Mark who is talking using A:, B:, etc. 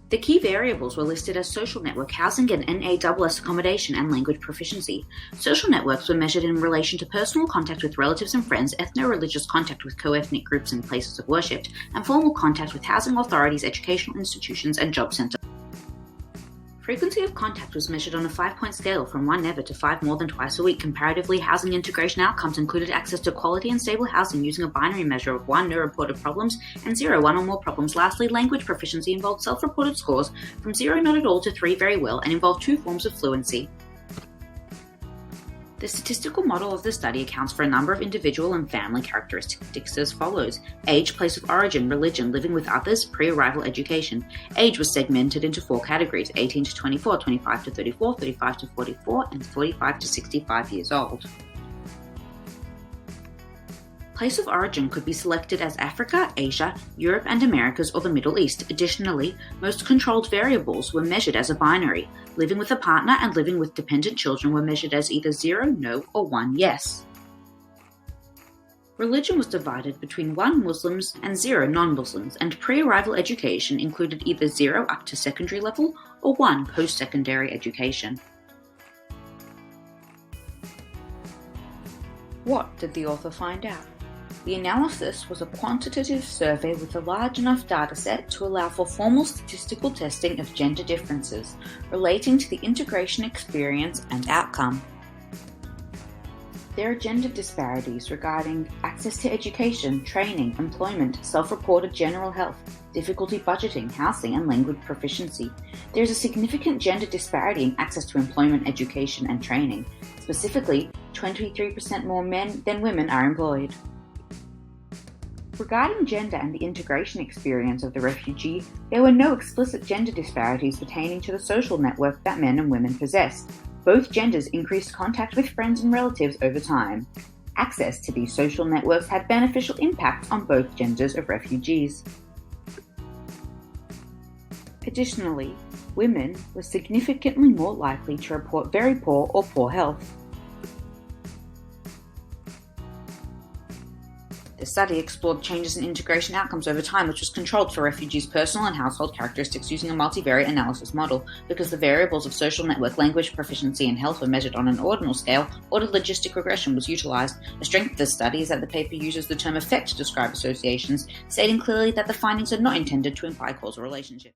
A: The key variables were listed as social network housing and NASS accommodation and language proficiency. Social networks were measured in relation to personal contact with relatives and friends, ethno-religious contact with co-ethnic groups and places of worship, and formal contact with housing authorities, educational institutions, and job centres. Frequency of contact was measured on a 5-point scale from 1 never to 5 more than twice a week. Comparatively, housing integration outcomes included access to quality and stable housing using a binary measure of 1 no reported problems and 0 1 or more problems. Lastly, language proficiency involved self-reported scores from 0 not at all to 3 very well and involved 2 forms of fluency. The statistical model of the study accounts for a number of individual and family characteristics as follows: age, place of origin, religion, living with others, pre-arrival education. Age was segmented into 4 categories: 18 to 24, 25 to 34, 35 to 44, and 45 to 65 years old. Place of origin could be selected as Africa, Asia, Europe and Americas, or the Middle East. Additionally, most controlled variables were measured as a binary. Living with a partner and living with dependent children were measured as either 0, no, or 1, yes. Religion was divided between 1 Muslims and 0 non-Muslims, and pre-arrival education included either 0 up to secondary level or 1 post-secondary education. What did the author find out? The analysis was a quantitative survey with a large enough dataset to allow for formal statistical testing of gender differences relating to the integration experience and outcome. There are gender disparities regarding access to education, training, employment, self-reported general health, difficulty budgeting, housing, and language proficiency. There is a significant gender disparity in access to employment, education, and training. Specifically, 23% more men than women are employed. Regarding gender and the integration experience of the refugee, there were no explicit gender disparities pertaining to the social network that men and women possessed. Both genders increased contact with friends and relatives over time. Access to these social networks had beneficial impacts on both genders of refugees. Additionally, women were significantly more likely to report very poor or poor health. The study explored changes in integration outcomes over time, which was controlled for refugees' personal and household characteristics using a multivariate analysis model. Because the variables of social network, language proficiency, and health were measured on an ordinal scale, ordered logistic regression was utilized. The strength of this study is that the paper uses the term effect to describe associations, stating clearly that the findings are not intended to imply causal relationship.